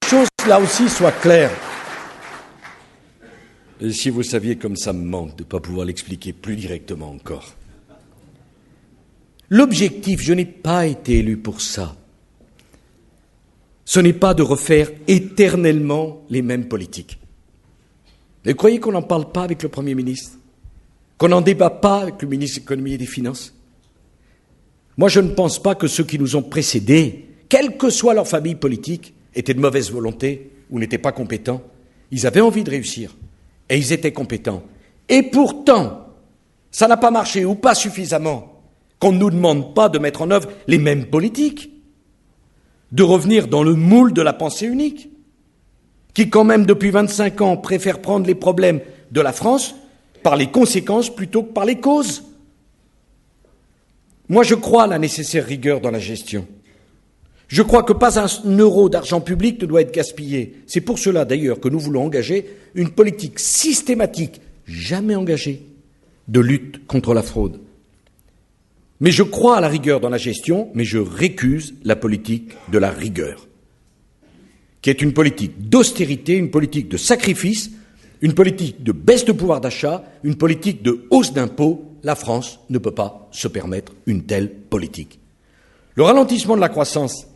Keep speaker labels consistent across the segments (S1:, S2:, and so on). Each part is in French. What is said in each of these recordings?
S1: choses là aussi soient claires. Et si vous saviez comme ça me manque de ne pas pouvoir l'expliquer plus directement encore. L'objectif, je n'ai pas été élu pour ça. Ce n'est pas de refaire éternellement les mêmes politiques. Vous croyez qu'on n'en parle pas avec le Premier ministre? Qu'on n'en débat pas avec le ministre de l'Économie et des Finances? Moi, je ne pense pas que ceux qui nous ont précédés, quelle que soit leur famille politique, étaient de mauvaise volonté ou n'étaient pas compétents. Ils avaient envie de réussir et ils étaient compétents. Et pourtant, ça n'a pas marché ou pas suffisamment qu'on ne nous demande pas de mettre en œuvre les mêmes politiques, de revenir dans le moule de la pensée unique, qui quand même depuis 25 ans préfère prendre les problèmes de la France par les conséquences plutôt que par les causes. Moi, je crois à la nécessaire rigueur dans la gestion. Je crois que pas un euro d'argent public ne doit être gaspillé. C'est pour cela, d'ailleurs, que nous voulons engager une politique systématique, jamais engagée, de lutte contre la fraude. Mais je crois à la rigueur dans la gestion, mais je récuse la politique de la rigueur, qui est une politique d'austérité, une politique de sacrifice, une politique de baisse de pouvoir d'achat, une politique de hausse d'impôts. La France ne peut pas se permettre une telle politique. Le ralentissement de la croissance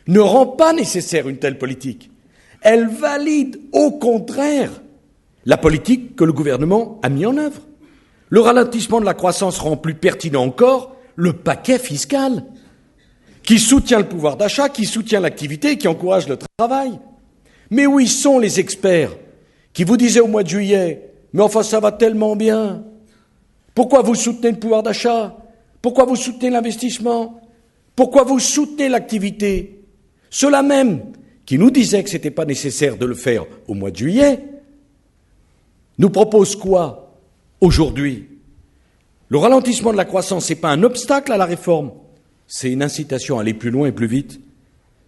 S1: ne rend pas nécessaire une telle politique. Elle valide, au contraire, la politique que le gouvernement a mise en œuvre. Le ralentissement de la croissance rend plus pertinent encore le paquet fiscal qui soutient le pouvoir d'achat, qui soutient l'activité, qui encourage le travail. Mais où sont les experts qui vous disaient au mois de juillet « Mais enfin, ça va tellement bien. Pourquoi vous soutenez le pouvoir d'achat? Pourquoi vous soutenez l'investissement? Pourquoi vous soutenez l'activité ?» Ceux-là même qui nous disaient que ce n'était pas nécessaire de le faire au mois de juillet, nous proposent quoi aujourd'hui? Le ralentissement de la croissance, ce n'est pas un obstacle à la réforme, c'est une incitation à aller plus loin et plus vite.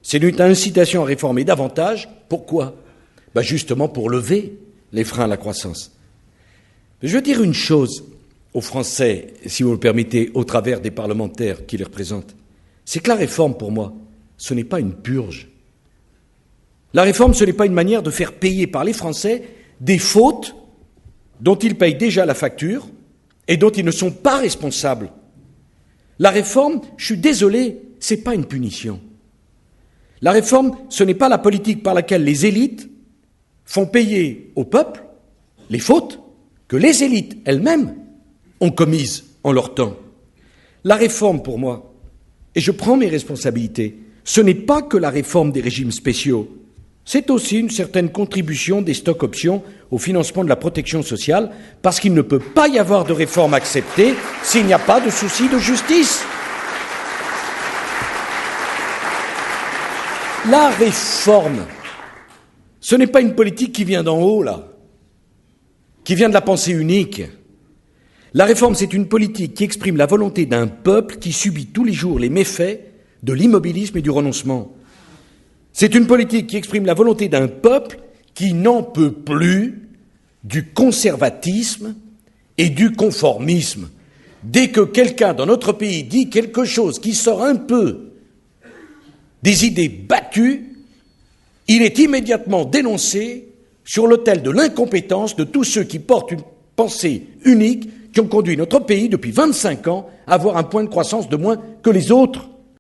S1: C'est une incitation à réformer davantage. Pourquoi? Justement pour lever les freins à la croissance. Je veux dire une chose aux Français, si vous me le permettez, au travers des parlementaires qui les représentent, c'est que la réforme, pour moi, ce n'est pas une purge. La réforme, ce n'est pas une manière de faire payer par les Français des fautes dont ils payent déjà la facture et dont ils ne sont pas responsables. La réforme, je suis désolé, ce n'est pas une punition. La réforme, ce n'est pas la politique par laquelle les élites font payer au peuple les fautes que les élites elles-mêmes ont commises en leur temps. La réforme, pour moi, et je prends mes responsabilités, ce n'est pas que la réforme des régimes spéciaux, c'est aussi une certaine contribution des stocks options au financement de la protection sociale, parce qu'il ne peut pas y avoir de réforme acceptée s'il n'y a pas de souci de justice. La réforme, ce n'est pas une politique qui vient d'en haut, là, qui vient de la pensée unique. La réforme, c'est une politique qui exprime la volonté d'un peuple qui subit tous les jours les méfaits de l'immobilisme et du renoncement. C'est une politique qui exprime la volonté d'un peuple qui n'en peut plus du conservatisme et du conformisme. Dès que quelqu'un dans notre pays dit quelque chose qui sort un peu des idées battues, il est immédiatement dénoncé sur l'autel de l'incompétence de tous ceux qui portent une pensée unique, qui ont conduit notre pays depuis 25 ans à avoir un point de croissance de moins que les autres.